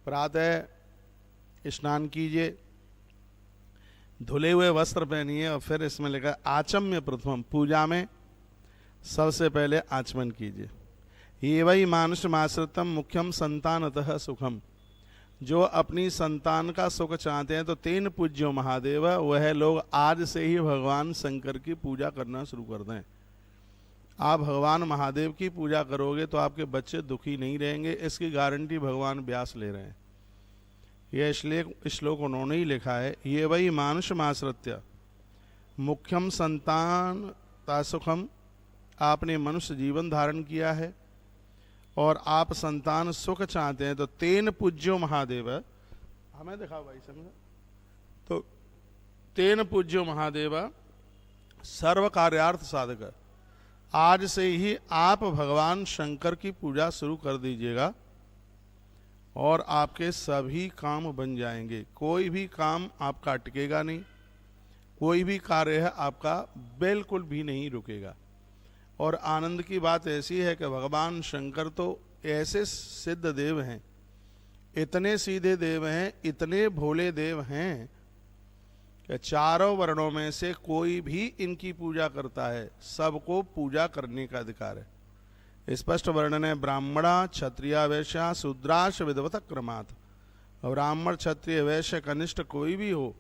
प्रातः स्नान कीजिए, धुले हुए वस्त्र पहनिए और फिर इसमें लिखा आचम्य प्रथमम, पूजा में सबसे पहले आचमन कीजिए। ये वही मानुषमाश्रितम मुख्यम संतानतः सुखम, जो अपनी संतान का सुख चाहते हैं तो तीन पूज्यो महादेव, वह लोग आज से ही भगवान शंकर की पूजा करना शुरू कर दें। आप भगवान महादेव की पूजा करोगे तो आपके बच्चे दुखी नहीं रहेंगे, इसकी गारंटी भगवान व्यास ले रहे हैं। यह श्लोक उन्होंने ही लिखा है। ये वही मानुषमाश्रित्य मुख्यम संतान सुखम, आपने मनुष्य जीवन धारण किया है और आप संतान सुख चाहते हैं तो तेन पूज्यो महादेव, हमें दिखाओ भाई समझ, तो तेन पूज्यो महादेव सर्व कार्यार्थ साधक, आज से ही आप भगवान शंकर की पूजा शुरू कर दीजिएगा और आपके सभी काम बन जाएंगे। कोई भी काम आपका अटकेगा नहीं, कोई भी कार्य है आपका बिल्कुल भी नहीं रुकेगा। और आनंद की बात ऐसी है कि भगवान शंकर तो ऐसे सिद्ध देव हैं, इतने सीधे देव हैं, इतने भोले देव हैं कि चारों वर्णों में से कोई भी इनकी पूजा करता है, सबको पूजा करने का अधिकार है। स्पष्ट वर्णन है ब्राह्मणा क्षत्रिया वैश्या शूद्राश विधवत क्रमात्। ब्राह्मण क्षत्रिय वैश्य कनिष्ठ कोई भी हो,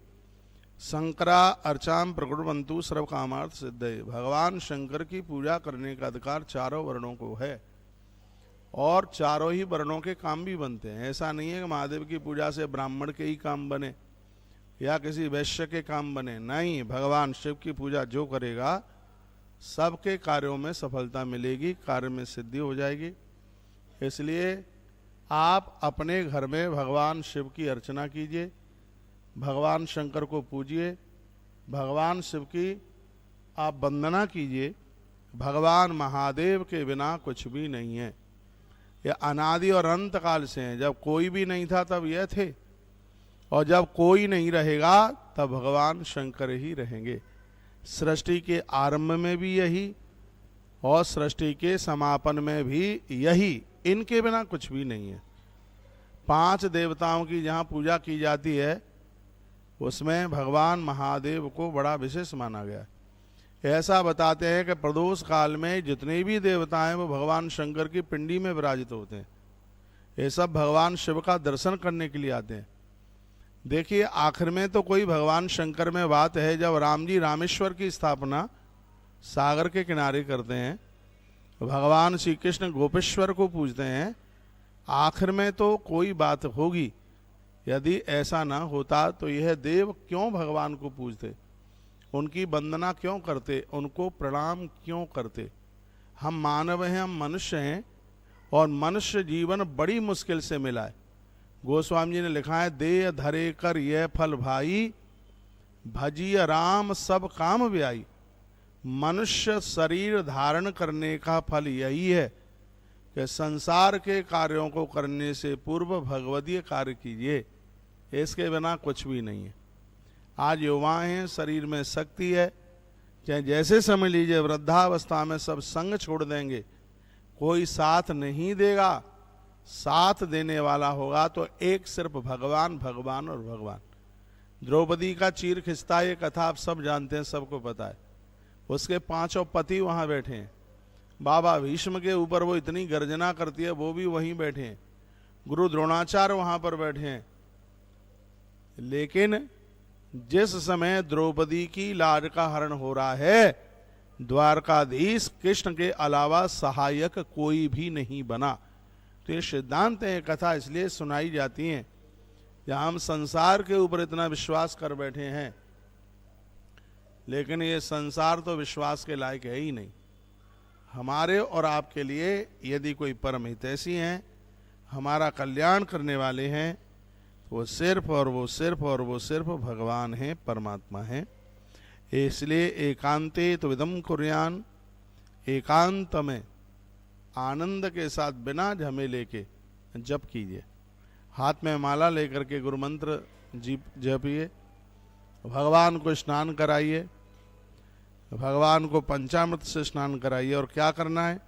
शंकरा अर्चाम प्रकुर्वन्तु सर्व कामार्थ सिद्धये, भगवान शंकर की पूजा करने का अधिकार चारों वर्णों को है और चारों ही वर्णों के काम भी बनते हैं। ऐसा नहीं है कि महादेव की पूजा से ब्राह्मण के ही काम बने या किसी वैश्य के काम बने, नहीं, भगवान शिव की पूजा जो करेगा सबके कार्यों में सफलता मिलेगी, कार्य में सिद्धि हो जाएगी। इसलिए आप अपने घर में भगवान शिव की अर्चना कीजिए, भगवान शंकर को पूजिए, भगवान शिव की आप वंदना कीजिए। भगवान महादेव के बिना कुछ भी नहीं है। यह अनादि और अंत काल से हैं, जब कोई भी नहीं था तब यह थे और जब कोई नहीं रहेगा तब भगवान शंकर ही रहेंगे। सृष्टि के आरंभ में भी यही और सृष्टि के समापन में भी यही, इनके बिना कुछ भी नहीं है। 5 देवताओं की जहाँ पूजा की जाती है उसमें भगवान महादेव को बड़ा विशेष माना गया है। ऐसा बताते हैं कि प्रदोष काल में जितने भी देवता हैं वो भगवान शंकर की पिंडी में विराजित होते हैं। ये सब भगवान शिव का दर्शन करने के लिए आते हैं। देखिए आखिर में तो कोई भगवान शंकर में बात है, जब राम जी रामेश्वर की स्थापना सागर के किनारे करते हैं, भगवान श्री कृष्ण गोपेश्वर को पूजते हैं, आखिर में तो कोई बात होगी। यदि ऐसा ना होता तो यह देव क्यों भगवान को पूजते, उनकी वंदना क्यों करते, उनको प्रणाम क्यों करते। हम मानव हैं, हम मनुष्य हैं और मनुष्य जीवन बड़ी मुश्किल से मिला है। गोस्वामी जी ने लिखा है, देह धरे कर यह फल भाई, भजिय राम सब काम व्याई। मनुष्य शरीर धारण करने का फल यही है कि संसार के कार्यों को करने से पूर्व भगवदीय कार्य कीजिए, इसके बिना कुछ भी नहीं है। आज युवा हैं, शरीर में शक्ति है, चाहे जैसे समझ लीजिए, वृद्धावस्था में सब संग छोड़ देंगे, कोई साथ नहीं देगा। साथ देने वाला होगा तो एक सिर्फ भगवान, भगवान और भगवान। द्रौपदी का चीर खिंचता, ये कथा आप सब जानते हैं, सबको पता है। उसके 5 पति वहां बैठे हैं, बाबा भीष्म के ऊपर वो इतनी गर्जना करती है, वो भी वहीं बैठे हैं, गुरु द्रोणाचार्य वहां पर बैठे हैं। लेकिन जिस समय द्रौपदी की लाज का हरण हो रहा है, द्वारकाधीश कृष्ण के अलावा सहायक कोई भी नहीं बना। तो ये सिद्धांत है, कथा इसलिए सुनाई जाती है जहां हम संसार के ऊपर इतना विश्वास कर बैठे हैं, लेकिन ये संसार तो विश्वास के लायक है ही नहीं। हमारे और आपके लिए यदि कोई परम हितैषी हैं, हमारा कल्याण करने वाले हैं, वो सिर्फ और वो सिर्फ और वो सिर्फ भगवान हैं, परमात्मा हैं। इसलिए एकांते तो विदम कुर्यान, एकांत में आनंद के साथ बिना झमेले के जप कीजिए। हाथ में माला लेकर के गुरु मंत्र जपिए, भगवान को स्नान कराइए, भगवान को पंचामृत से स्नान कराइए। और क्या करना है,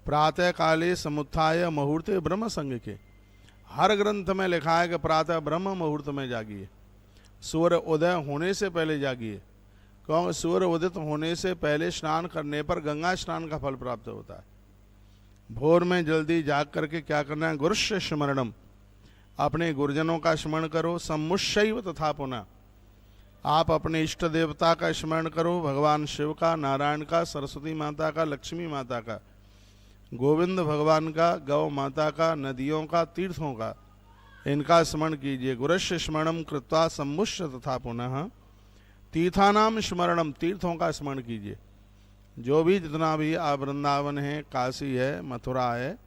प्रातः काले समुत्थाय मुहूर्ते ब्रह्म संग के, हर ग्रंथ में लिखा है कि प्रातः ब्रह्म मुहूर्त में जागिए, सूर्य उदय होने से पहले जागिए, क्योंकि सूर्य उदित होने से पहले स्नान करने पर गंगा स्नान का फल प्राप्त होता है। भोर में जल्दी जाग करके क्या करना है, गुरुश्य स्मरणम, अपने गुरुजनों का स्मरण करो। सम्मुषैव तथा पुनः, आप अपने इष्ट देवता का स्मरण करो, भगवान शिव का, नारायण का, सरस्वती माता का, लक्ष्मी माता का, गोविंद भगवान का, गौ माता का, नदियों का, तीर्थों का, इनका स्मरण कीजिए। गुरुश्य स्मरणम कृत्वा सम्मुष्य तथा पुनः तीर्थानाम स्मरणम, तीर्थों का स्मरण कीजिए। जो भी जितना भी आप वृंदावन है, काशी है, मथुरा है,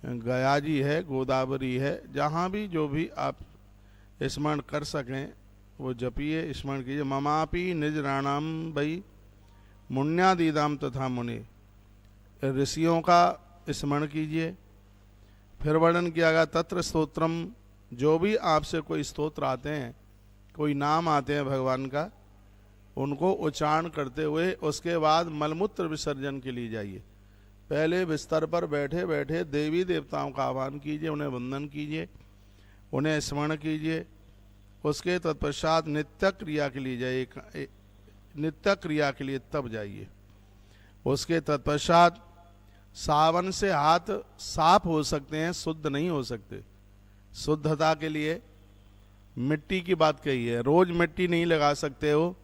गया जी है, गोदावरी है, जहाँ भी जो भी आप स्मरण कर सकें वो जपिए, स्मरण कीजिए। ममापि निज राणाम भई मुन्यादीदाम तथा मुनि, ऋषियों का स्मरण कीजिए। फिर वर्णन किया गया तत्र स्तोत्रम, जो भी आपसे कोई स्तोत्र आते हैं, कोई नाम आते हैं भगवान का, उनको उच्चारण करते हुए उसके बाद मलमूत्र विसर्जन के लिए जाइए। पहले बिस्तर पर बैठे बैठे देवी देवताओं का आह्वान कीजिए, उन्हें वंदन कीजिए, उन्हें स्मरण कीजिए। उसके तत्पश्चात नित्य क्रिया के लिए जाइए, नित्य क्रिया के लिए तब जाइए। उसके तत्पश्चात सावन से हाथ साफ हो सकते हैं, शुद्ध नहीं हो सकते। शुद्धता के लिए मिट्टी की बात कही है, रोज मिट्टी नहीं लगा सकते हो,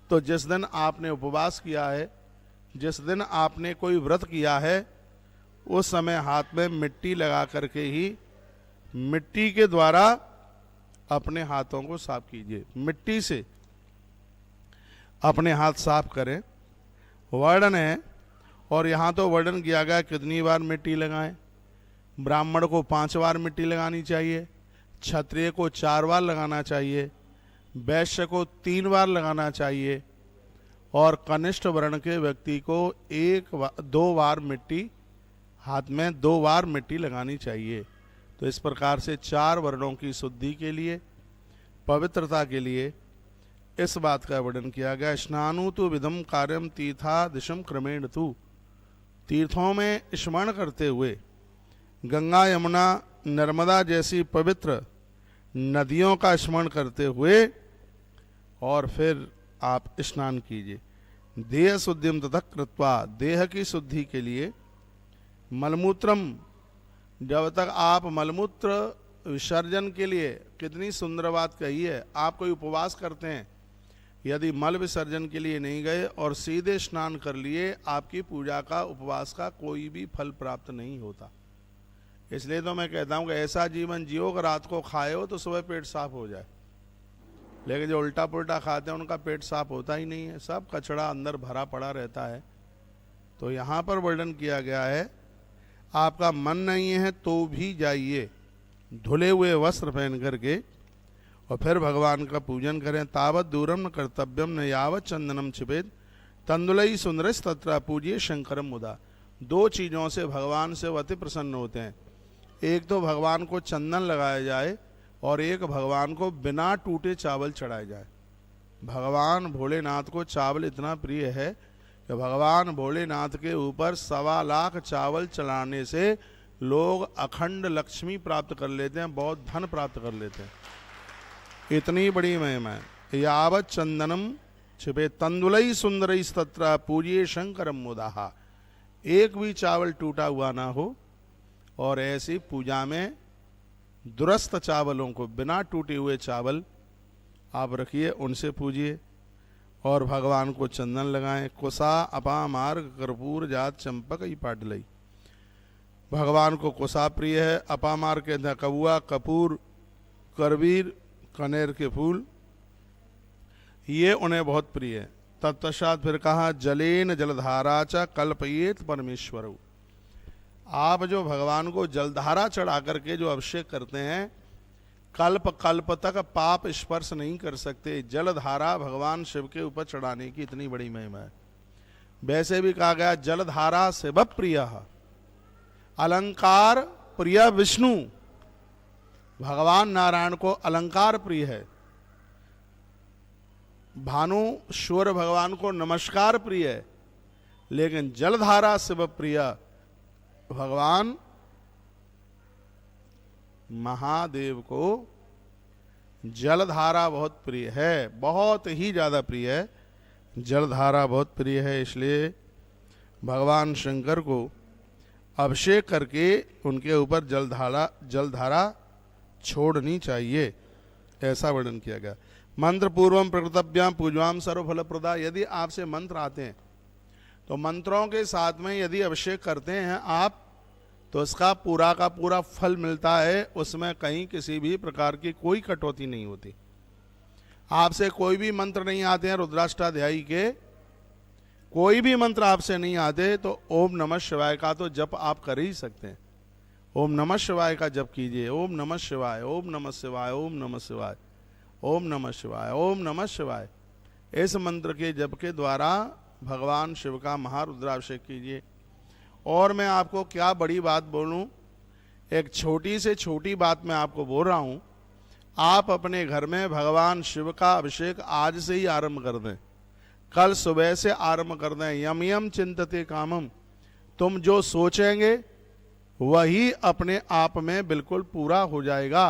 तो जिस दिन आपने उपवास किया है, जिस दिन आपने कोई व्रत किया है, उस समय हाथ में मिट्टी लगा करके ही मिट्टी के द्वारा अपने हाथों को साफ कीजिए। मिट्टी से अपने हाथ साफ करें। वर्णन है, और यहाँ तो वर्णन किया गया कितनी बार मिट्टी लगाएं। ब्राह्मण को 5 बार मिट्टी लगानी चाहिए, क्षत्रिय को 4 बार लगाना चाहिए, वैश्य को 3 बार लगाना चाहिए, और कनिष्ठ वर्ण के व्यक्ति को 2 बार मिट्टी, हाथ में 2 बार मिट्टी लगानी चाहिए। तो इस प्रकार से 4 वर्णों की शुद्धि के लिए, पवित्रता के लिए इस बात का वर्णन किया गया। स्नानु तो विधम कार्यम तीर्था दिशम क्रमेण तु, तीर्थों में स्मरण करते हुए गंगा यमुना नर्मदा जैसी पवित्र नदियों का स्मरण करते हुए और फिर आप स्नान कीजिए। देह शुद्धिम तथा कृत्वा, देह की शुद्धि के लिए मलमूत्रम, जब तक आप मलमूत्र विसर्जन के लिए, कितनी सुंदर बात कही है। आप कोई उपवास करते हैं, यदि मल विसर्जन के लिए नहीं गए और सीधे स्नान कर लिए, आपकी पूजा का, उपवास का कोई भी फल प्राप्त नहीं होता। इसलिए तो मैं कहता हूँ कि ऐसा जीवन जियो कि रात को खाए हो तो सुबह पेट साफ हो जाए, लेकिन जो उल्टा पुल्टा खाते हैं उनका पेट साफ होता ही नहीं है, सब कचड़ा अंदर भरा पड़ा रहता है। तो यहाँ पर वर्णन किया गया है, आपका मन नहीं है तो भी जाइए, धुले हुए वस्त्र पहन करके, और फिर भगवान का पूजन करें। तावत दूरम न कर्तव्यम न यावत चंदनम छिपेद तंदुलई सुंदरस तत्र पूजिए शंकरम मुदा। 2 चीज़ों से भगवान से अति प्रसन्न होते हैं, एक तो भगवान को चंदन लगाया जाए, और एक भगवान को बिना टूटे चावल चढ़ाए जाए। भगवान भोलेनाथ को चावल इतना प्रिय है कि भगवान भोलेनाथ के ऊपर 1.25 लाख चावल चढ़ाने से लोग अखंड लक्ष्मी प्राप्त कर लेते हैं, बहुत धन प्राप्त कर लेते हैं। इतनी बड़ी महिमा है। यावत चंदनम छिपे तंदुलई सुंदरई तत्र पूजिए शंकरम मुदाहा, एक भी चावल टूटा हुआ ना हो, और ऐसी पूजा में दुरस्त चावलों को, बिना टूटे हुए चावल आप रखिए, उनसे पूजिए और भगवान को चंदन लगाएं। कुसा अपा मार्ग कर्पूर जात चंपक ही पाटलई, भगवान को कुसा प्रिय है। अपा मार्ग के अंदर कबुआ, कपूर, करवीर, कनेर के फूल, ये उन्हें बहुत प्रिय है। तत्पश्चात फिर कहा जलेन जलधारा च कल्पयेत परमेश्वर, आप जो भगवान को जलधारा चढ़ा करके जो अभिषेक करते हैं, कल्प कल्प तक पाप स्पर्श नहीं कर सकते। जलधारा भगवान शिव के ऊपर चढ़ाने की इतनी बड़ी महिमा है। वैसे भी कहा गया जलधारा शिव प्रिय, अलंकार प्रिय विष्णु, भगवान नारायण को अलंकार प्रिय है। भानु सूर्य भगवान को नमस्कार प्रिय है, लेकिन जलधारा शिव प्रिय भगवान महादेव को जलधारा बहुत प्रिय है, बहुत ही ज़्यादा प्रिय है, जलधारा बहुत प्रिय है। इसलिए भगवान शंकर को अभिषेक करके उनके ऊपर जलधारा छोड़नी चाहिए, ऐसा वर्णन किया गया। मंत्र पूर्वम प्रकृतभ्याम पूजवाम सर्वफल प्रदा। यदि आपसे मंत्र आते हैं तो मंत्रों के साथ में यदि अभिषेक करते हैं आप, तो उसका पूरा का पूरा फल मिलता है, उसमें कहीं किसी भी प्रकार की कोई कटौती नहीं होती। आपसे कोई भी मंत्र नहीं आते हैं रुद्राष्टाध्यायी के, कोई भी मंत्र आपसे नहीं आते, तो ओम नमः शिवाय का तो जप आप कर ही सकते हैं। ओम नमः शिवाय का जप कीजिए, ओम नमः शिवाय, ओम नमः शिवाय, ओम नमः शिवाय, ओम नमः शिवाय, ओम नमः शिवाय। इस मंत्र के जप के द्वारा भगवान शिव का महारुद्राभिषेक कीजिए। और मैं आपको क्या बड़ी बात बोलूं, एक छोटी से छोटी बात मैं आपको बोल रहा हूं, आप अपने घर में भगवान शिव का अभिषेक आज से ही आरंभ कर दें, कल सुबह से आरंभ कर दें। यम यम चिंतते कामम, तुम जो सोचेंगे वही अपने आप में बिल्कुल पूरा हो जाएगा।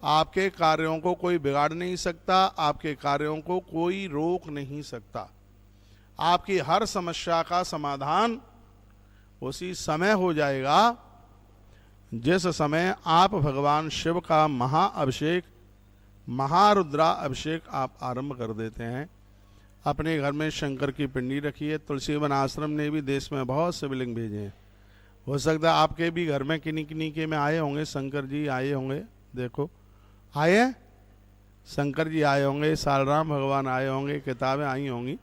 आपके कार्यों को कोई बिगाड़ नहीं सकता, आपके कार्यों को कोई रोक नहीं सकता। आपकी हर समस्या का समाधान उसी समय हो जाएगा जिस समय आप भगवान शिव का महाअभिषेक, महारुद्रा अभिषेक आप आरंभ कर देते हैं। अपने घर में शंकर की पिंडी रखिए। तुलसी वन आश्रम ने भी देश में बहुत शिवलिंग भेजे हैं, हो सकता है आपके भी घर में किन्हीं किन्हीं के में आए होंगे, शंकर जी आए होंगे, देखो आए, शंकर जी आए होंगे, सालराम भगवान आए होंगे, किताबें आई होंगी,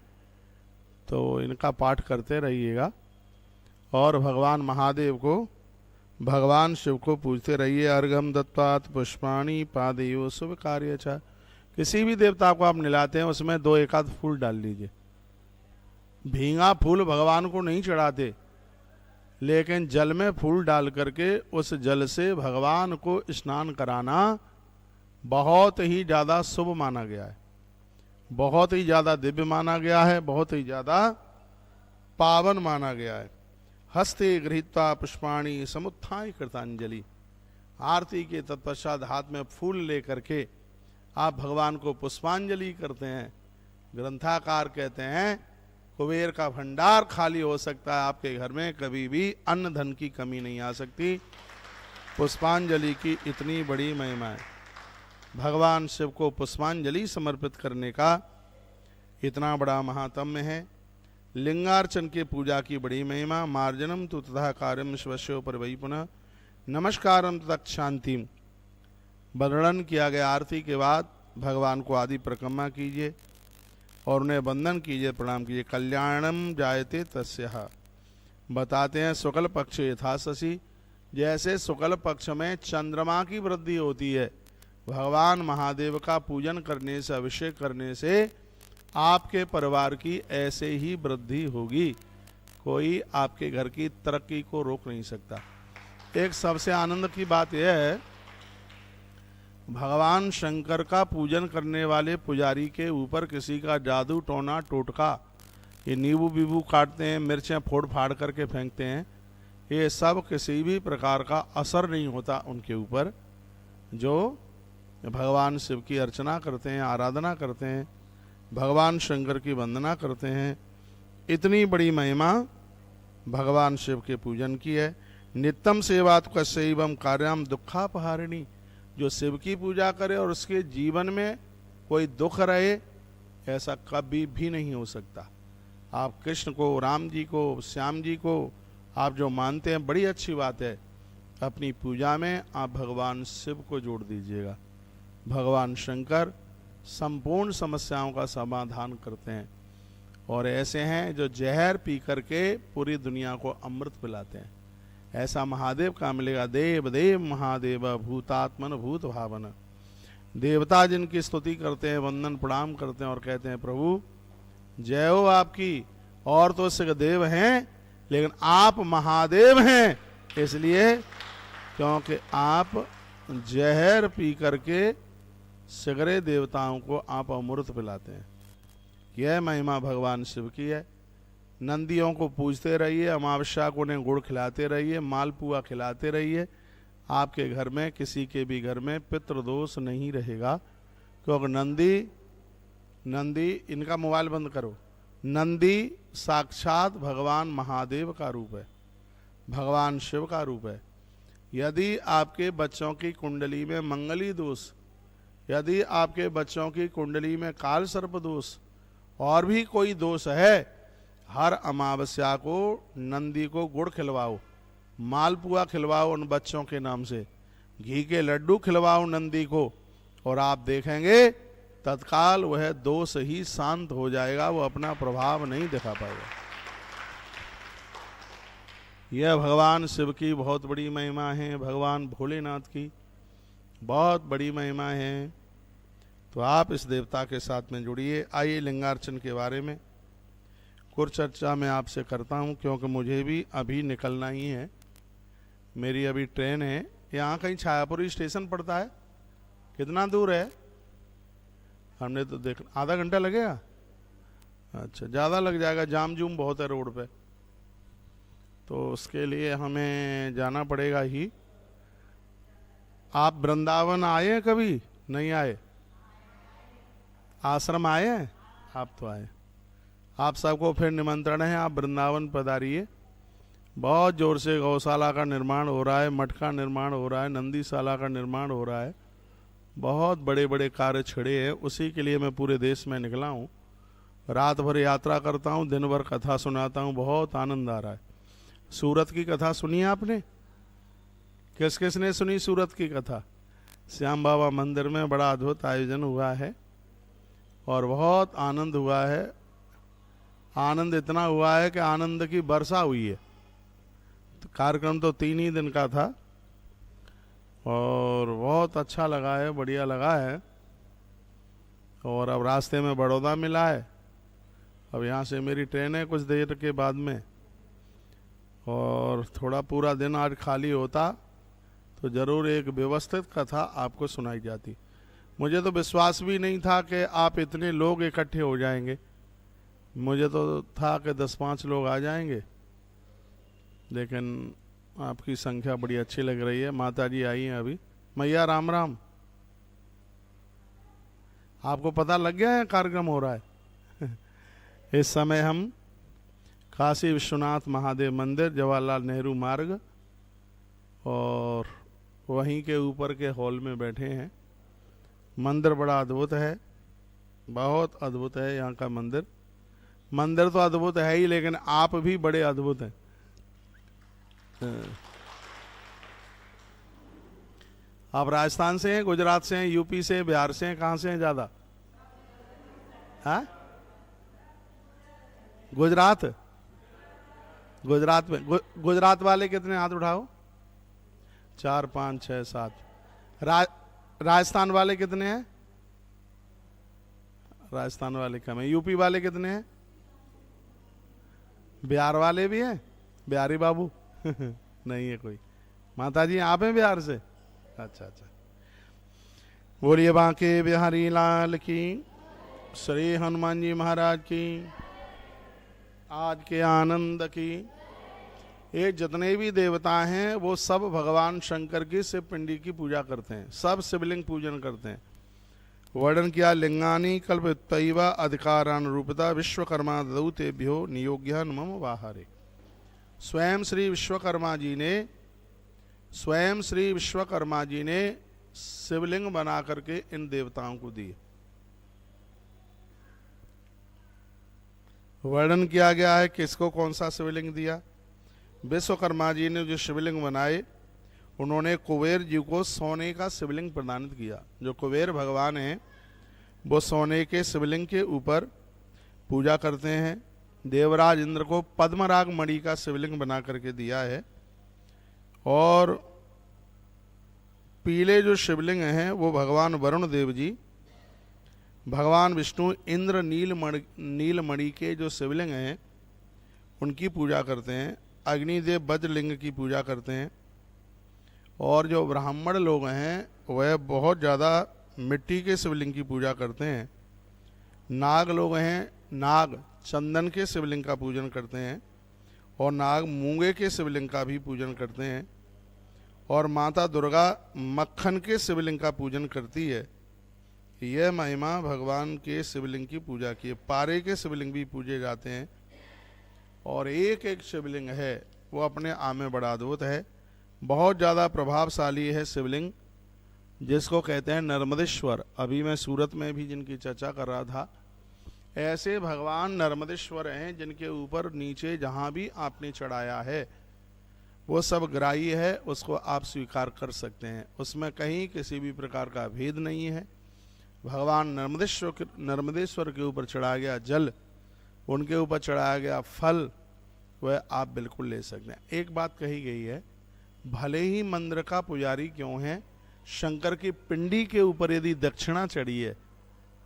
तो इनका पाठ करते रहिएगा और भगवान महादेव को, भगवान शिव को पूजते रहिए। अर्घम दत्वात् पुष्पाणि पादेयो शुभ कार्य च। किसी भी देवता को आप निलाते हैं उसमें 2 एकाध फूल डाल लीजिए। भींगा फूल भगवान को नहीं चढ़ाते, लेकिन जल में फूल डाल करके उस जल से भगवान को स्नान कराना बहुत ही ज़्यादा शुभ माना गया है, बहुत ही ज़्यादा दिव्य माना गया है, बहुत ही ज़्यादा पावन माना गया है। हस्ते गृहीत्वा पुष्पाणि समुत्थाय कृतांजलि। आरती के तत्पश्चात हाथ में फूल लेकर के आप भगवान को पुष्पांजलि करते हैं। ग्रंथाकार कहते हैं कुबेर का भंडार खाली हो सकता है, आपके घर में कभी भी अन्न धन की कमी नहीं आ सकती। पुष्पांजलि की इतनी बड़ी महिमा है, भगवान शिव को पुष्पांजलि समर्पित करने का इतना बड़ा महात्म्य है। लिंगार्चन के पूजा की बड़ी महिमा। मार्जनम तु तथा कार्यम शिवस्यो पर वही पुनः नमस्कारम तथा शांतिम। वर्णन किया गया आरती के बाद भगवान को आदि परिक्रमा कीजिए और उन्हें वंदन कीजिए, प्रणाम कीजिए। कल्याणम जायते तस्यः। बताते हैं शुक्ल पक्ष यथा शशि, जैसे शुक्ल पक्ष में चंद्रमा की वृद्धि होती है, भगवान महादेव का पूजन करने से, अभिषेक करने से आपके परिवार की ऐसे ही वृद्धि होगी। कोई आपके घर की तरक्की को रोक नहीं सकता। एक सबसे आनंद की बात यह है, भगवान शंकर का पूजन करने वाले पुजारी के ऊपर किसी का जादू टोना टोटका, ये नींबू बीबू काटते हैं, मिर्चें फोड़ फाड़ करके फेंकते हैं, ये सब किसी भी प्रकार का असर नहीं होता उनके ऊपर, जो भगवान शिव की अर्चना करते हैं, आराधना करते हैं, भगवान शंकर की वंदना करते हैं। इतनी बड़ी महिमा भगवान शिव के पूजन की है। नित्यम सेवात कस्यैवं कार्याम दुखापहारिणी। जो शिव की पूजा करे और उसके जीवन में कोई दुख रहे, ऐसा कभी भी नहीं हो सकता। आप कृष्ण को, राम जी को, श्याम जी को आप जो मानते हैं, बड़ी अच्छी बात है, अपनी पूजा में आप भगवान शिव को जोड़ दीजिएगा। भगवान शंकर संपूर्ण समस्याओं का समाधान करते हैं और ऐसे हैं जो जहर पी करके पूरी दुनिया को अमृत पिलाते हैं। ऐसा महादेव का मिलेगा। देव देव महादेव भूतात्मन भूत भावन। देवता जिनकी स्तुति करते हैं, वंदन प्रणाम करते हैं और कहते हैं प्रभु जय हो आपकी। और तो देव हैं, लेकिन आप महादेव हैं, इसलिए क्योंकि आप जहर पी करके सगरे देवताओं को आप अमृत पिलाते हैं। यह महिमा भगवान शिव की है। नंदियों को पूजते रहिए, अमावस्या को उन्हें गुड़ खिलाते रहिए, मालपुआ खिलाते रहिए, आपके घर में, किसी के भी घर में पितृदोष नहीं रहेगा, क्योंकि नंदी इनका मोबाइल बंद करो, नंदी साक्षात भगवान महादेव का रूप है, भगवान शिव का रूप है। यदि आपके बच्चों की कुंडली में मंगली दोष, यदि आपके बच्चों की कुंडली में काल सर्प दोष और भी कोई दोष है, हर अमावस्या को नंदी को गुड़ खिलवाओ, मालपुआ खिलवाओ उन बच्चों के नाम से, घी के लड्डू खिलवाओ नंदी को, और आप देखेंगे तत्काल वह दोष ही शांत हो जाएगा, वो अपना प्रभाव नहीं दिखा पाएगा। यह भगवान शिव की बहुत बड़ी महिमा है, भगवान भोलेनाथ की बहुत बड़ी महिमा है। तो आप इस देवता के साथ में जुड़िए। आइए लिंगार्चन के बारे में कुछ चर्चा मैं आपसे करता हूं, क्योंकि मुझे भी अभी निकलना ही है, मेरी अभी ट्रेन है। यहाँ कहीं छायापुरी स्टेशन पड़ता है, कितना दूर है? हमने तो देख, आधा घंटा लगेगा? अच्छा, ज़्यादा लग जाएगा, जाम जूम बहुत है रोड पे, तो उसके लिए हमें जाना पड़ेगा ही। आप वृंदावन आए हैं कभी? नहीं आए? आश्रम आए हैं? आप तो आए। आप सबको फिर निमंत्रण है, आप वृंदावन पधारिए। बहुत जोर से गौशाला का निर्माण हो रहा है, मठ का निर्माण हो रहा है, नंदीशाला का निर्माण हो रहा है, बहुत बड़े बड़े कार्य छिड़े हैं। उसी के लिए मैं पूरे देश में निकला हूँ, रात भर यात्रा करता हूँ, दिन भर कथा सुनाता हूँ, बहुत आनंद आ रहा है। सूरत की कथा सुनी आपने? किस किस ने सुनी सूरत की कथा? श्याम बाबा मंदिर में बड़ा अद्भुत आयोजन हुआ है और बहुत आनंद हुआ है। आनंद इतना हुआ है कि आनंद की वर्षा हुई है। तो कार्यक्रम तो 3 ही दिन का था और बहुत अच्छा लगा है, बढ़िया लगा है। और अब रास्ते में बड़ौदा मिला है, अब यहाँ से मेरी ट्रेन है कुछ देर के बाद में, और थोड़ा पूरा दिन आज खाली होता तो ज़रूर एक व्यवस्थित कथा आपको सुनाई जाती। मुझे तो विश्वास भी नहीं था कि आप इतने लोग इकट्ठे हो जाएंगे, मुझे तो था कि 10-5 लोग आ जाएंगे, लेकिन आपकी संख्या बड़ी अच्छी लग रही है। माता जी आई हैं अभी। मैया राम राम। आपको पता लग गया है कार्यक्रम हो रहा है? इस समय हम काशी विश्वनाथ महादेव मंदिर, जवाहरलाल नेहरू मार्ग, और वहीं के ऊपर के हॉल में बैठे हैं। मंदिर बड़ा अद्भुत है, बहुत अद्भुत है यहाँ का मंदिर। मंदिर तो अद्भुत है ही, लेकिन आप भी बड़े अद्भुत हैं। आप राजस्थान से हैं, गुजरात से हैं, यूपी से, बिहार से हैं, कहाँ से हैं ज़्यादा? हाँ, गुजरात। गुजरात में गुजरात वाले कितने? हाथ उठाओ। 4, 5, 6, 7। राजस्थान वाले कितने हैं? राजस्थान वाले कम है। यूपी वाले कितने हैं? बिहार वाले भी हैं? बिहारी बाबू नहीं है कोई? माता जी आप हैं बिहार से? अच्छा अच्छा। बोलिए बांके बिहारी लाल की, श्री हनुमान जी महाराज की, आज के आनंद की। ये जितने भी देवता हैं वो सब भगवान शंकर की शिव पिंडी की पूजा करते हैं, सब शिवलिंग पूजन करते हैं। वर्णन किया, लिंगानी कल्पतैवा अधिकारानुरूपता विश्वकर्मा दौतेभ्यो नियोग्य मम वाहरे। स्वयं श्री विश्वकर्मा जी ने शिवलिंग बना करके इन देवताओं को दिए। वर्णन किया गया है किसको कौन सा शिवलिंग दिया। विश्वकर्मा जी ने जो शिवलिंग बनाए, उन्होंने कुबेर जी को सोने का शिवलिंग प्रदान किया। जो कुबेर भगवान हैं वो सोने के शिवलिंग के ऊपर पूजा करते हैं। देवराज इंद्र को पद्मराग मणि का शिवलिंग बना करके दिया है। और पीले जो शिवलिंग हैं वो भगवान वरुण देव जी, भगवान विष्णु इंद्र नीलमणि के जो शिवलिंग हैं उनकी पूजा करते हैं। अग्निदेव वज्रलिंग की पूजा करते हैं। और जो ब्राह्मण लोग हैं वह बहुत ज़्यादा मिट्टी के शिवलिंग की पूजा करते हैं। नाग लोग हैं, नाग चंदन के शिवलिंग का पूजन करते हैं, और नाग मूंगे के शिवलिंग का भी पूजन करते हैं। और माता दुर्गा मक्खन के शिवलिंग का पूजन करती है। यह महिमा भगवान के शिवलिंग की पूजा की है। पारे के शिवलिंग भी पूजे जाते हैं और एक एक शिवलिंग है वो अपने आप में बड़ा अद्भुत है। बहुत ज़्यादा प्रभावशाली है शिवलिंग, जिसको कहते हैं नर्मदेश्वर। अभी मैं सूरत में भी जिनकी चर्चा कर रहा था, ऐसे भगवान नर्मदेश्वर हैं जिनके ऊपर नीचे जहाँ भी आपने चढ़ाया है वो सब ग्राह्य है, उसको आप स्वीकार कर सकते हैं। उसमें कहीं किसी भी प्रकार का भेद नहीं है। भगवान नर्मदेश्वर के ऊपर चढ़ाया गया जल, उनके ऊपर चढ़ाया गया फल, वह आप बिल्कुल ले सकते हैं। एक बात कही गई है, भले ही मंदिर का पुजारी क्यों है, शंकर की पिंडी के ऊपर यदि दक्षिणा चढ़ी है,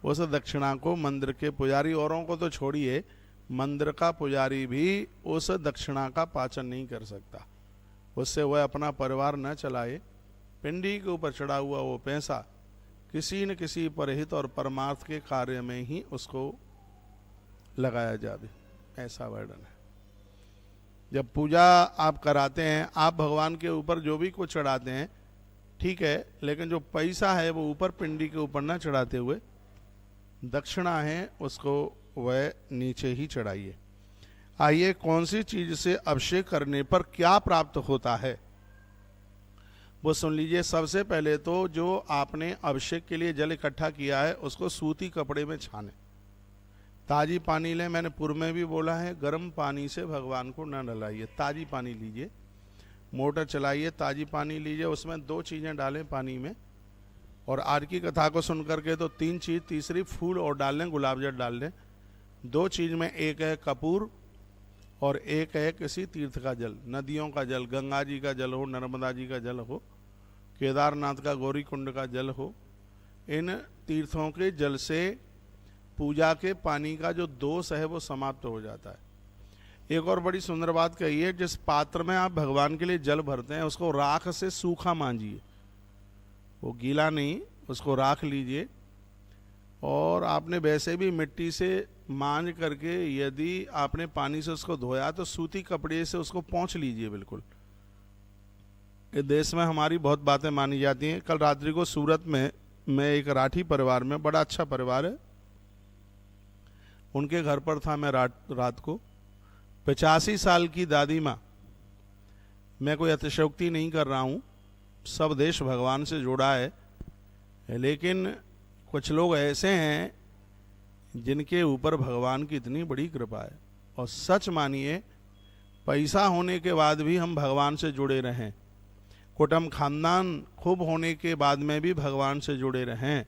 उस दक्षिणा को मंदिर के पुजारी, औरों को तो छोड़िए, मंदिर का पुजारी भी उस दक्षिणा का पाचन नहीं कर सकता। उससे वह अपना परिवार न चलाए। पिंडी के ऊपर चढ़ा हुआ वो पैसा किसी न किसी परहित और परमार्थ के कार्य में ही उसको लगाया जाए, ऐसा वर्णन है। जब पूजा आप कराते हैं, आप भगवान के ऊपर जो भी कुछ चढ़ाते हैं ठीक है, लेकिन जो पैसा है वो ऊपर पिंडी के ऊपर ना चढ़ाते हुए दक्षिणा है उसको वह नीचे ही चढ़ाइए। आइए, कौन सी चीज से अभिषेक करने पर क्या प्राप्त होता है वो सुन लीजिए। सबसे पहले तो जो आपने अभिषेक के लिए जल इकट्ठा किया है उसको सूती कपड़े में छाने, ताजी पानी लें। मैंने पूर्व में भी बोला है, गर्म पानी से भगवान को न नहलाइए, ताजी पानी लीजिए, मोटर चलाइए, ताजी पानी लीजिए, उसमें 2 चीज़ें डालें पानी में। और आज की कथा को सुन करके तो 3 चीज़, तीसरी फूल और डाल लें, गुलाब जल डाल लें। 2 चीज़ में एक है कपूर और एक है किसी तीर्थ का जल, नदियों का जल, गंगा जी का जल हो, नर्मदा जी का जल हो, केदारनाथ का गौरी कुंड का जल हो। इन तीर्थों के जल से पूजा के पानी का जो दोष है वो समाप्त हो जाता है। एक और बड़ी सुंदर बात कही है, जिस पात्र में आप भगवान के लिए जल भरते हैं उसको राख से सूखा मांजिए, वो गीला नहीं, उसको राख लीजिए। और आपने वैसे भी मिट्टी से मांज करके यदि आपने पानी से उसको धोया तो सूती कपड़े से उसको पोंछ लीजिए बिल्कुल। इस देश में हमारी बहुत बातें मानी जाती हैं। कल रात्रि को सूरत में मैं एक राठी परिवार में, बड़ा अच्छा परिवार है, उनके घर पर था मैं रात को। 85 साल की दादी माँ, मैं कोई अतिशयोक्ति नहीं कर रहा हूँ, सब देश भगवान से जुड़ा है, लेकिन कुछ लोग ऐसे हैं जिनके ऊपर भगवान की इतनी बड़ी कृपा है। और सच मानिए, पैसा होने के बाद भी हम भगवान से जुड़े रहें, कुटुंब खानदान खूब होने के बाद में भी भगवान से जुड़े रहें,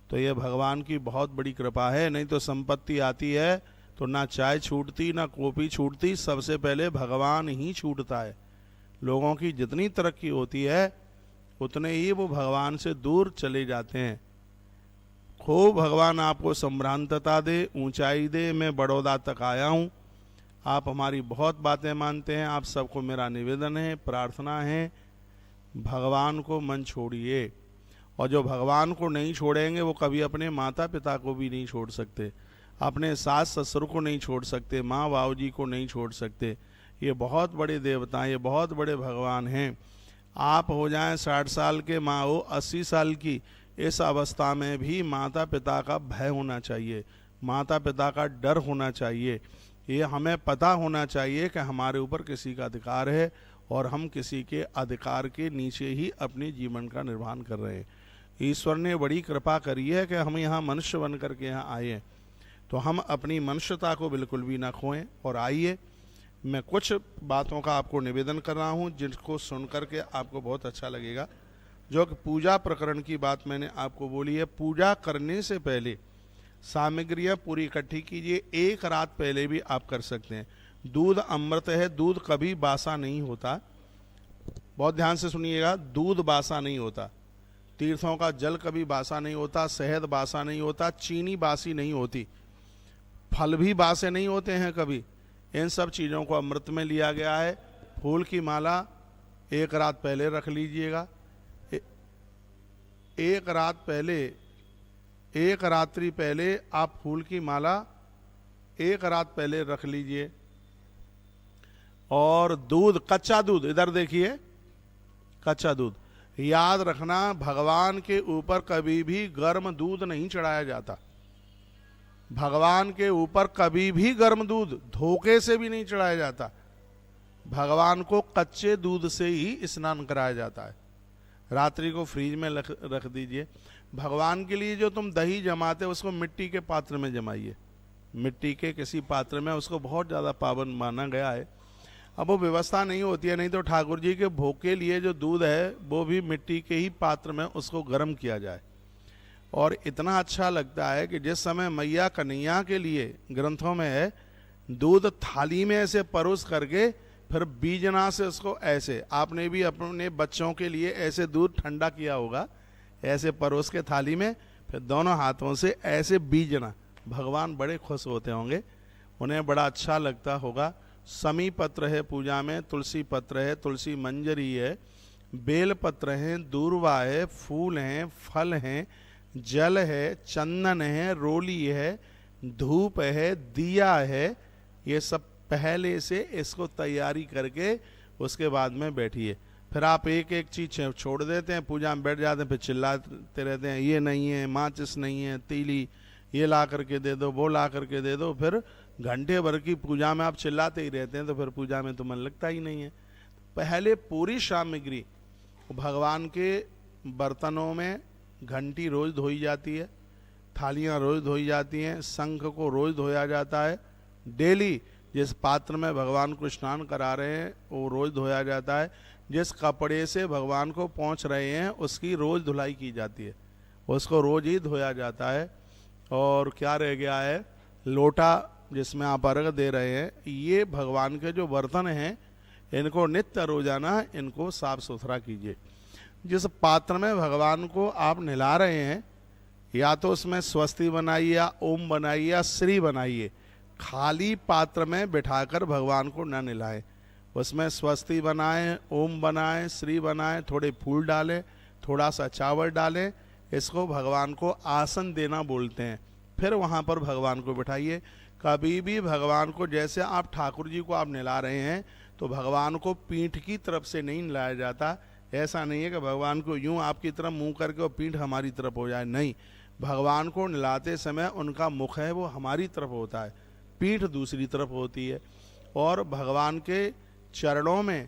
तो यह भगवान की बहुत बड़ी कृपा है। नहीं तो संपत्ति आती है तो ना चाय छूटती ना कॉफ़ी छूटती, सबसे पहले भगवान ही छूटता है। लोगों की जितनी तरक्की होती है उतने ही वो भगवान से दूर चले जाते हैं। खूब भगवान आपको संभ्रांतता दे, ऊंचाई दे। मैं बड़ौदा तक आया हूँ, आप हमारी बहुत बातें मानते हैं। आप सबको मेरा निवेदन है, प्रार्थना है, भगवान को मन छोड़िए। और जो भगवान को नहीं छोड़ेंगे वो कभी अपने माता पिता को भी नहीं छोड़ सकते, अपने सास ससुर को नहीं छोड़ सकते, माँ बाबूजी को नहीं छोड़ सकते। ये बहुत बड़े देवता हैं, ये बहुत बड़े भगवान हैं। आप हो जाएं 60 साल के, माँ हो 80 साल की, इस अवस्था में भी माता पिता का भय होना चाहिए, माता पिता का डर होना चाहिए। ये हमें पता होना चाहिए कि हमारे ऊपर किसी का अधिकार है और हम किसी के अधिकार के नीचे ही अपने जीवन का निर्वहन कर रहे हैं। ईश्वर ने बड़ी कृपा करी है कि हम यहाँ मनुष्य बन करके यहाँ आए हैं, तो हम अपनी मनुष्यता को बिल्कुल भी ना खोएं। और आइए, मैं कुछ बातों का आपको निवेदन कर रहा हूँ जिनको सुन करके आपको बहुत अच्छा लगेगा। जो कि पूजा प्रकरण की बात मैंने आपको बोली है, पूजा करने से पहले सामग्रियाँ पूरी इकट्ठी कीजिए। 1 रात पहले भी आप कर सकते हैं। दूध अमृत है, दूध कभी बासा नहीं होता, बहुत ध्यान से सुनिएगा, दूध बासा नहीं होता, तीर्थों का जल कभी बासा नहीं होता, शहद बासा नहीं होता, चीनी बासी नहीं होती, फल भी बासे नहीं होते हैं कभी। इन सब चीज़ों को अमृत में लिया गया है। फूल की माला 1 रात पहले रख लीजिएगा, 1 रात पहले, 1 रात्रि पहले आप फूल की माला 1 रात पहले रख लीजिए। और दूध, कच्चा दूध, इधर देखिए, कच्चा दूध। याद रखना, भगवान के ऊपर कभी भी गर्म दूध नहीं चढ़ाया जाता। भगवान के ऊपर कभी भी गर्म दूध धोखे से भी नहीं चढ़ाया जाता। भगवान को कच्चे दूध से ही स्नान कराया जाता है। रात्रि को फ्रिज में रख दीजिए। भगवान के लिए जो तुम दही जमाते हो उसको मिट्टी के पात्र में जमाइए, मिट्टी के किसी पात्र में। उसको बहुत ज़्यादा पावन माना गया है। अब वो व्यवस्था नहीं होती है, नहीं तो ठाकुर जी के भोग के लिए जो दूध है वो भी मिट्टी के ही पात्र में उसको गर्म किया जाए। और इतना अच्छा लगता है कि जिस समय मैया कन्हैया के लिए ग्रंथों में है, दूध थाली में ऐसे परोस करके फिर बीजना से उसको ऐसे, आपने भी अपने बच्चों के लिए ऐसे दूध ठंडा किया होगा, ऐसे परोस के थाली में, फिर दोनों हाथों से ऐसे बीजना। भगवान बड़े खुश होते होंगे, उन्हें बड़ा अच्छा लगता होगा। समी पत्र है पूजा में, तुलसी पत्र है, तुलसी मंजरी है, बेल पत्र है, दूर्वा है, फूल हैं, फल हैं, जल है, चंदन है, रोली है, धूप है, दिया है। ये सब पहले से इसको तैयारी करके उसके बाद में बैठिए। फिर आप एक एक चीज छोड़ देते हैं, पूजा में बैठ जाते हैं, फिर चिल्लाते रहते हैं ये नहीं है, माचिस नहीं है, तीली ये ला करके दे दो, वो ला करके दे दो। फिर घंटे भर की पूजा में आप चिल्लाते ही रहते हैं, तो फिर पूजा में तो मन लगता ही नहीं है। पहले पूरी सामग्री भगवान के बर्तनों में, घंटी रोज धोई जाती है, थालियाँ रोज धोई जाती हैं, शंख को रोज धोया जाता है। डेली जिस पात्र में भगवान को स्नान करा रहे हैं वो रोज धोया जाता है। जिस कपड़े से भगवान को पोंछ रहे हैं उसकी रोज धुलाई की जाती है, उसको रोज ही धोया जाता है। और क्या रह गया है, लोटा जिसमें आप अर्घ दे रहे हैं, ये भगवान के जो बर्तन हैं इनको नित्य रोजाना इनको साफ सुथरा कीजिए। जिस पात्र में भगवान को आप नहला रहे हैं, या तो उसमें स्वस्ति बनाइए या ओम बनाइए या श्री बनाइए। खाली पात्र में बिठाकर भगवान को न नहलाएं, उसमें स्वस्ति बनाएं, ओम बनाएं, श्री बनाएं, थोड़े फूल डालें, थोड़ा सा चावल डालें। इसको भगवान को आसन देना बोलते हैं। फिर वहाँ पर भगवान को बिठाइए। कभी भी भगवान को, जैसे आप ठाकुर जी को आप नहला रहे हैं, तो भगवान को पीठ की तरफ से नहीं नहलाया जाता। ऐसा नहीं है कि भगवान को यूं आपकी तरफ मुंह करके और पीठ हमारी तरफ हो जाए, नहीं। भगवान को नहलाते समय उनका मुख है वो हमारी तरफ होता है, पीठ दूसरी तरफ होती है। और भगवान के चरणों में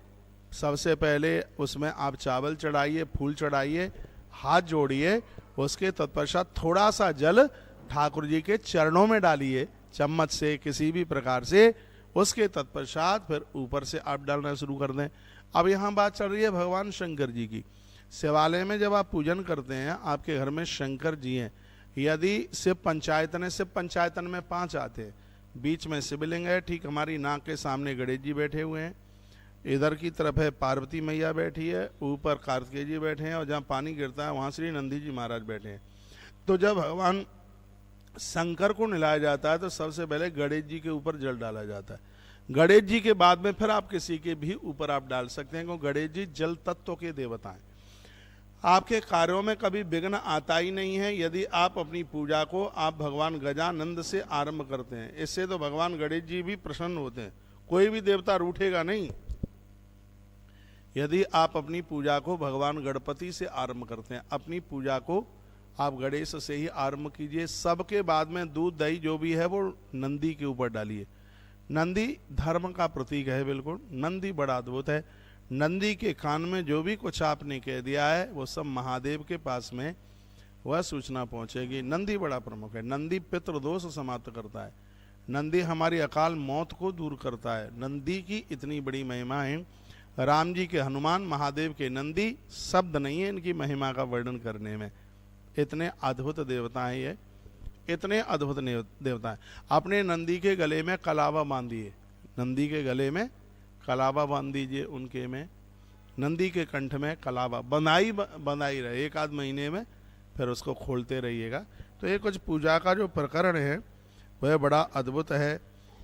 सबसे पहले उसमें आप चावल चढ़ाइए, फूल चढ़ाइए, हाथ जोड़िए। उसके तत्पश्चात थोड़ा सा जल ठाकुर जी के चरणों में डालिए, चम्मच से किसी भी प्रकार से। उसके तत्पश्चात फिर ऊपर से आप डालना शुरू कर दें। अब यहाँ बात चल रही है भगवान शंकर जी की। शिवालय में जब आप पूजन करते हैं, आपके घर में शंकर जी हैं। यदि शिव पंचायतन है, शिव पंचायतन में 5 आते हैं। बीच में शिवलिंग है, ठीक हमारी नाक के सामने गणेश जी बैठे हुए हैं, इधर की तरफ है पार्वती मैया बैठी है, ऊपर कार्तिकेय जी बैठे हैं, और जहाँ पानी गिरता है वहाँ श्री नंदी जी महाराज बैठे हैं। तो जब भगवान शंकर को नहलाया जाता है तो सबसे पहले गणेश जी के ऊपर जल डाला जाता है। गणेश जी के बाद में फिर आप किसी के भी ऊपर आप डाल सकते हैं, क्योंकि गणेश जी जल तत्व के देवता हैं। आपके कार्यों में कभी विघ्न आता ही नहीं है यदि आप अपनी पूजा को आप भगवान गजानंद से आरंभ करते हैं। इससे तो भगवान गणेश जी भी प्रसन्न होते हैं, कोई भी देवता रूठेगा नहीं। यदि आप अपनी पूजा को भगवान गणपति से आरंभ करते हैं, अपनी पूजा को आप गणेश से ही आरंभ कीजिए। सबके बाद में दूध दही जो भी है वो नंदी के ऊपर डालिए। नंदी धर्म का प्रतीक है, बिल्कुल। नंदी बड़ा अद्भुत है। नंदी के कान में जो भी कुछ आपने कह दिया है वो सब महादेव के पास में वह सूचना पहुंचेगी। नंदी बड़ा प्रमुख है। नंदी पितृदोष समाप्त करता है। नंदी हमारी अकाल मौत को दूर करता है। नंदी की इतनी बड़ी महिमा है। राम जी के हनुमान, महादेव के नंदी, शब्द नहीं है इनकी महिमा का वर्णन करने में। इतने अद्भुत देवता हैं ये, इतने अद्भुत देवता हैं। अपने नंदी के गले में कलावा बांधिए, नंदी के गले में कलावा बांध दीजिए उनके में। नंदी के कंठ में कलावा बंधाई रहे 1 आध महीने में, फिर उसको खोलते रहिएगा। तो ये कुछ पूजा का जो प्रकरण है वह बड़ा अद्भुत है।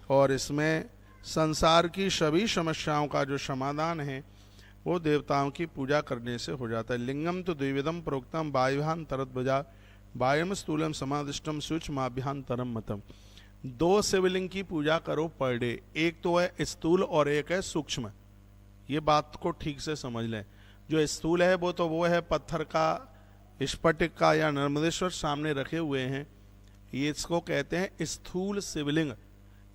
और इसमें संसार की सभी समस्याओं का जो समाधान है वो देवताओं की पूजा करने से हो जाता है। लिंगम तो द्विविधम प्रोक्तम वायुभान तरत भुजा, वायम स्थूलम समादिष्टम सूक्ष्माभ्यांतरम मतम। 2 शिवलिंग की पूजा करो पर डे। एक तो है स्थूल और एक है सूक्ष्म। ये बात को ठीक से समझ लें। जो स्थूल है वो है पत्थर का, स्फटिक का या नर्मदेश्वर सामने रखे हुए हैं, ये इसको कहते हैं स्थूल शिवलिंग।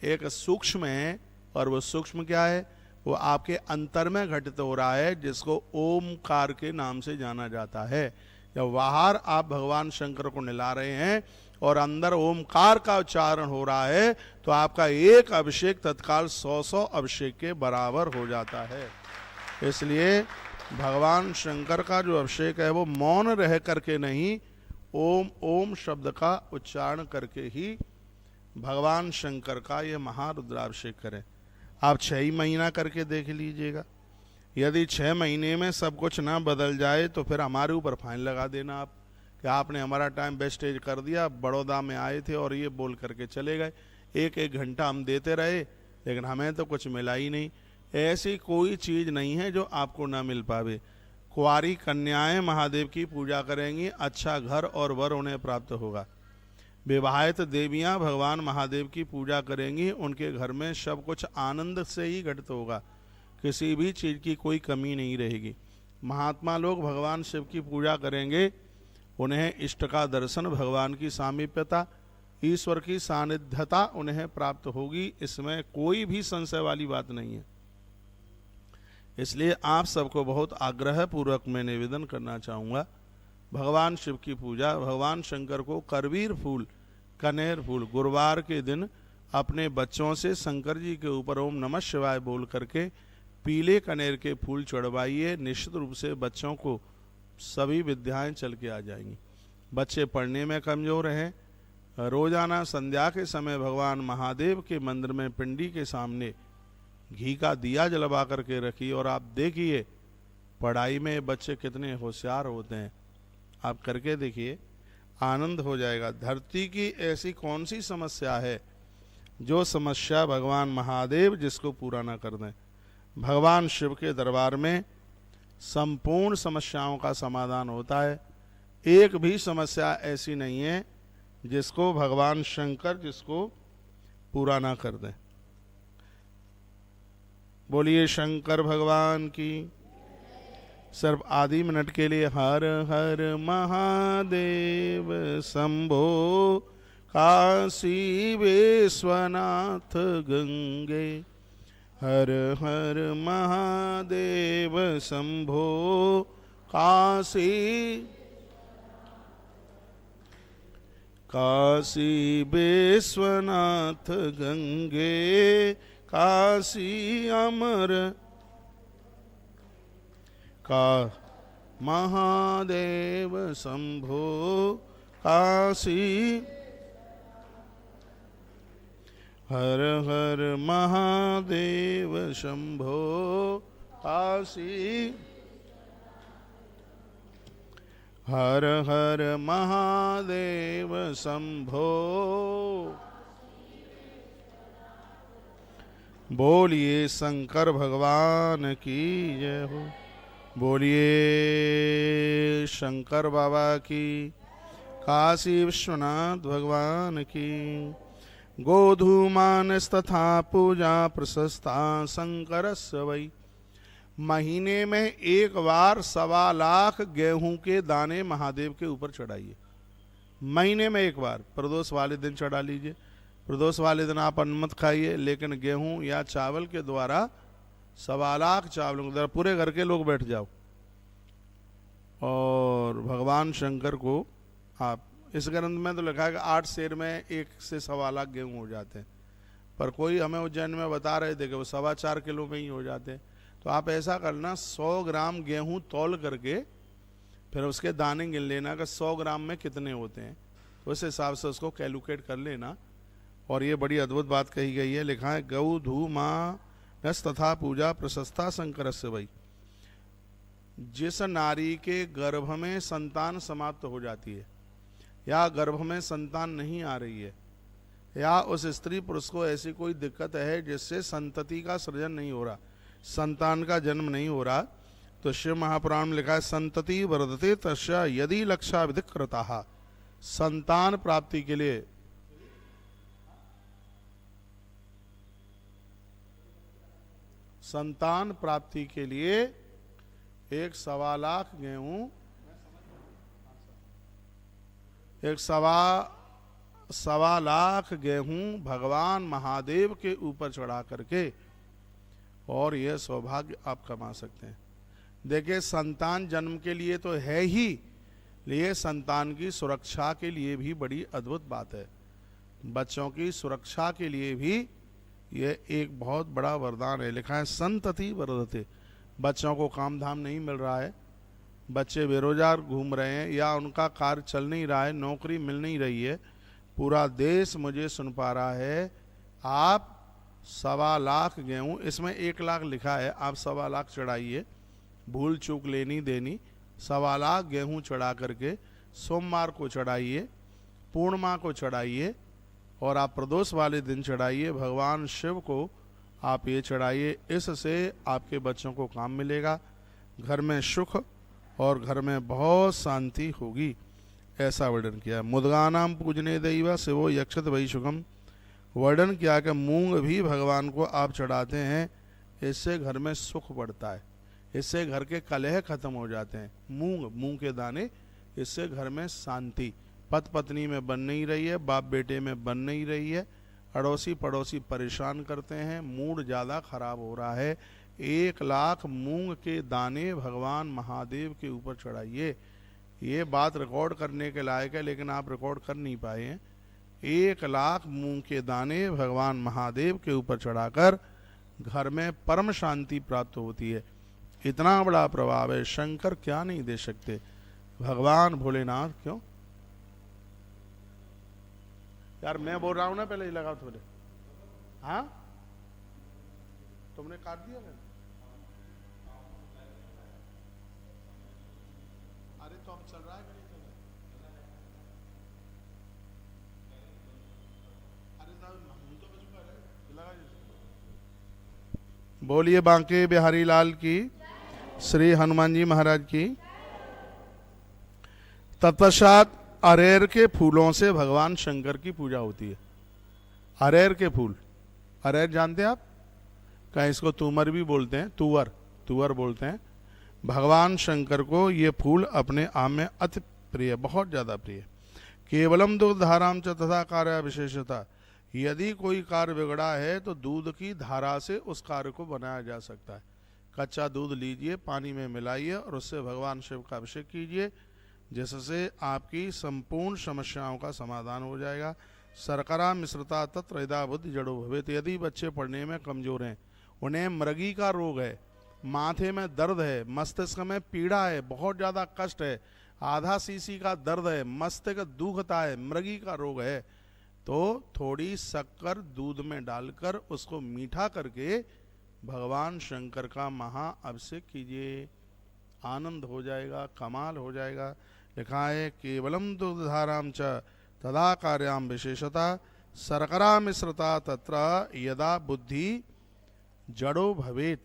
एक सूक्ष्म है, और वो सूक्ष्म क्या है, वो आपके अंतर में घटित हो रहा है, जिसको ओमकार के नाम से जाना जाता है। जब बाहर आप भगवान शंकर को निला रहे हैं और अंदर ओमकार का उच्चारण हो रहा है, तो आपका एक अभिषेक तत्काल 100 अभिषेक के बराबर हो जाता है। इसलिए भगवान शंकर का जो अभिषेक है वो मौन रह करके नहीं, ओम ओम शब्द का उच्चारण करके ही भगवान शंकर का ये महारुद्राभिषेक करें। आप 6 महीना करके देख लीजिएगा। यदि 6 महीने में सब कुछ ना बदल जाए तो फिर हमारे ऊपर फाइन लगा देना आप कि आपने हमारा टाइम वेस्टेज कर दिया, बड़ौदा में आए थे और ये बोल करके चले गए, 1-1 घंटा हम देते रहे लेकिन हमें तो कुछ मिला ही नहीं। ऐसी कोई चीज़ नहीं है जो आपको ना मिल पावे। कुंवारी कन्याएं महादेव की पूजा करेंगी, अच्छा घर और वर उन्हें प्राप्त होगा। विवाहित देवियां भगवान महादेव की पूजा करेंगी, उनके घर में सब कुछ आनंद से ही घटित होगा, किसी भी चीज़ की कोई कमी नहीं रहेगी। महात्मा लोग भगवान शिव की पूजा करेंगे, उन्हें इष्ट का दर्शन, भगवान की सामीप्यता, ईश्वर की सानिध्यता उन्हें प्राप्त होगी, इसमें कोई भी संशय वाली बात नहीं है। इसलिए आप सबको बहुत आग्रह पूर्वक मैं निवेदन करना चाहूँगा, भगवान शिव की पूजा, भगवान शंकर को करवीर फूल, कनेर फूल गुरुवार के दिन अपने बच्चों से शंकर जी के ऊपर ओम नमः शिवाय बोल करके पीले कनेर के फूल चढ़वाइए। निश्चित रूप से बच्चों को सभी विद्याएं चल के आ जाएंगी। बच्चे पढ़ने में कमज़ोर हैं, रोजाना संध्या के समय भगवान महादेव के मंदिर में पिंडी के सामने घी का दिया जलवा करके रखिए, और आप देखिए पढ़ाई में बच्चे कितने होशियार होते हैं। आप करके देखिए, आनंद हो जाएगा। धरती की ऐसी कौन सी समस्या है जो समस्या भगवान महादेव जिसको पूरा ना कर दें। भगवान शिव के दरबार में संपूर्ण समस्याओं का समाधान होता है। एक भी समस्या ऐसी नहीं है जिसको भगवान शंकर जिसको पूरा ना कर दें। बोलिए शंकर भगवान की। सिर्फ आधी मिनट के लिए हर हर महादेव शंभो, काशी विश्वनाथ गंगे, हर हर महादेव शंभो, काशी विश्वनाथ गंगे, काशी अमर का महादेव शंभो, काशी हर हर महादेव शंभो, काशी हर हर महादेव शंभो। बोलिए शंकर भगवान की जय हो। बोलिए शंकर बाबा की, काशी विश्वनाथ भगवान की। गोधूमानस्तथा पूजा प्रशस्ता शंकरस्य वै। महीने में एक बार 1.25 लाख गेहूं के दाने महादेव के ऊपर चढ़ाइए। महीने में एक बार, प्रदोष वाले दिन चढ़ा लीजिए। प्रदोष वाले दिन आप अन्न मत खाइए, लेकिन गेहूं या चावल के द्वारा 1.25 लाख चावलों के द्वारा पूरे घर के लोग बैठ जाओ, और भगवान शंकर को आप, इस ग्रंथ में तो लिखा है कि 8 सेर में 1 से 1.25 लाख गेहूं हो जाते हैं, पर कोई हमें उज्जैन में बता रहे थे कि वो 4.25 किलो में ही हो जाते हैं। तो आप ऐसा करना, 100 ग्राम गेहूं तौल करके फिर उसके दाने गिन लेना कि 100 ग्राम में कितने होते हैं, तो उस हिसाब से उसको कैलकुलेट कर लेना। और ये बड़ी अद्भुत बात कही गई है, लिखा है गौ धू माँ नस तथा पूजा प्रशस्ता शंकरस्य वै। जिस नारी के गर्भ में संतान समाप्त हो जाती है, या गर्भ में संतान नहीं आ रही है, या उस स्त्री पुरुष को ऐसी कोई दिक्कत है जिससे संतति का सृजन नहीं हो रहा, संतान का जन्म नहीं हो रहा, तो शिव महापुराण में लिखा है संतति वर्धते तस्या यदि लक्षा विधिक कृता। संतान प्राप्ति के लिए एक 1.25 गेहूं, एक 1.25 गेहूं भगवान महादेव के ऊपर चढ़ा करके और यह सौभाग्य आप कमा सकते हैं। देखिए, संतान जन्म के लिए तो है ही, लिए संतान की सुरक्षा के लिए भी बड़ी अद्भुत बात है। बच्चों की सुरक्षा के लिए भी यह एक बहुत बड़ा वरदान है। लिखा है संतति वर्धते। बच्चों को काम धाम नहीं मिल रहा है, बच्चे बेरोजगार घूम रहे हैं या उनका कार्य चल नहीं रहा है, नौकरी मिल नहीं रही है, पूरा देश मुझे सुन पा रहा है। आप 1.25 गेहूं, इसमें 1 लाख लिखा है, आप 1.25 चढ़ाइए, भूल चूक लेनी देनी। 1.25 गेहूं चढ़ा करके सोमवार को चढ़ाइए, पूर्णिमा को चढ़ाइए और आप प्रदोष वाले दिन चढ़ाइए। भगवान शिव को आप ये चढ़ाइए, इससे आपके बच्चों को काम मिलेगा, घर में सुख और घर में बहुत शांति होगी, ऐसा वर्णन किया। मुद्गानाम पूजने दैव शिवो यक्षत वही सुखम। वर्णन किया कि मूंग भी भगवान को आप चढ़ाते हैं, इससे घर में सुख बढ़ता है, इससे घर के कलह खत्म हो जाते हैं। मूंग के दाने, इससे घर में शांति, पति पत्नी में बन नहीं रही है, बाप बेटे में बन नहीं रही है, अड़ोसी पड़ोसी परेशान करते हैं, मूड ज़्यादा खराब हो रहा है। 1 लाख मूंग के दाने भगवान महादेव के ऊपर चढ़ाइए। ये बात रिकॉर्ड करने के लायक है, लेकिन आप रिकॉर्ड कर नहीं पाए हैं। 1 लाख मूंग के दाने भगवान महादेव के ऊपर चढ़ाकर घर में परम शांति प्राप्त होती है। इतना बड़ा प्रभाव है, शंकर क्या नहीं दे सकते, भगवान भोलेनाथ। क्यों यार, मैं बोल रहा हूं ना, पहले ही लगाओ थोड़े। हाँ, तुमने काट दिया मैंने? अरे तो अब चल रहा है कि नहीं चल रहा है? अरे साहब हम तो बच पा रहे, लगा दीजिए। बोलिए बांके बिहारी लाल की, श्री हनुमान जी महाराज की। तत्पश्चात अरेर के फूलों से भगवान शंकर की पूजा होती है। अरेर के फूल, अरेर जानते हैं आप? कहीं इसको तुमर भी बोलते हैं, तुअर बोलते हैं। भगवान शंकर को ये फूल अपने आप में अति प्रिय, बहुत ज़्यादा प्रिय। केवलम दूध धाराम च तथा कार्य विशेषता। यदि कोई कार्य बिगड़ा है तो दूध की धारा से उस कार्य को बनाया जा सकता है। कच्चा दूध लीजिए, पानी में मिलाइए और उससे भगवान शिव का अभिषेक कीजिए, जिससे आपकी संपूर्ण समस्याओं का समाधान हो जाएगा। शर्करा मिश्रता तत्र यदा बुद्धि जड़ो भवेत। यदि बच्चे पढ़ने में कमजोर हैं, उन्हें मृगी का रोग है, माथे में दर्द है, मस्तिष्क में पीड़ा है, बहुत ज़्यादा कष्ट है, आधा सीसी का दर्द है, मस्तिष्क दुखता है, मृगी का रोग है, तो थोड़ी शक्कर दूध में डालकर उसको मीठा करके भगवान शंकर का महा अभिषेक कीजिए, आनंद हो जाएगा, कमाल हो जाएगा। लिखा है केवलम दुग्धाराम च तदा कार्याम विशेषता शर्करा मिश्रता तत्र यदा बुद्धि जड़ो भवेत।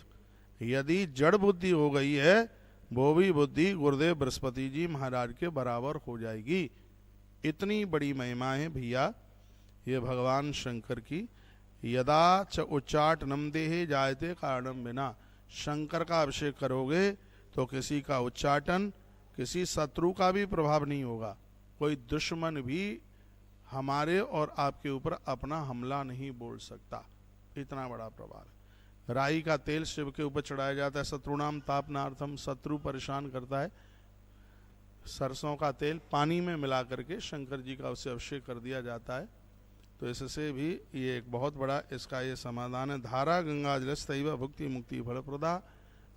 यदि जड़ बुद्धि हो गई है, वो भी बुद्धि गुरुदेव बृहस्पति जी महाराज के बराबर हो जाएगी। इतनी बड़ी महिमा है भैया ये भगवान शंकर की। यदा च उच्चाटनम देहे जायते कारणम बिना। शंकर का अभिषेक करोगे तो किसी का उच्चाटन, किसी शत्रु का भी प्रभाव नहीं होगा, कोई दुश्मन भी हमारे और आपके ऊपर अपना हमला नहीं बोल सकता। इतना बड़ा प्रभाव है। राई का तेल शिव के ऊपर चढ़ाया जाता है, शत्रुनाम तापनार्थम, शत्रु परेशान करता है। सरसों का तेल पानी में मिला करके शंकर जी का उससे अभिषेक कर दिया जाता है। तो इससे भी ये एक बहुत बड़ा इसका ये समाधान है। धारा गंगाजल तैव भुक्ति मुक्ति फलप्रदा।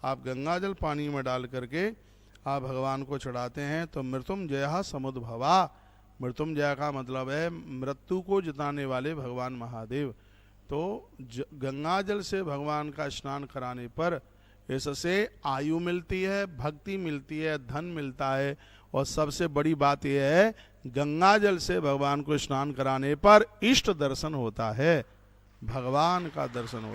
आप गंगाजल पानी में डाल करके आप भगवान को चढ़ाते हैं तो मृत्युंजय समुद्भवा। मृत्युंजय का मतलब है मृत्यु को जिताने वाले भगवान महादेव। तो गंगाजल से भगवान का स्नान कराने पर इससे आयु मिलती है, भक्ति मिलती है, धन मिलता है, और सबसे बड़ी बात यह है गंगाजल से भगवान को स्नान कराने पर इष्ट दर्शन होता है, भगवान का दर्शन होता है।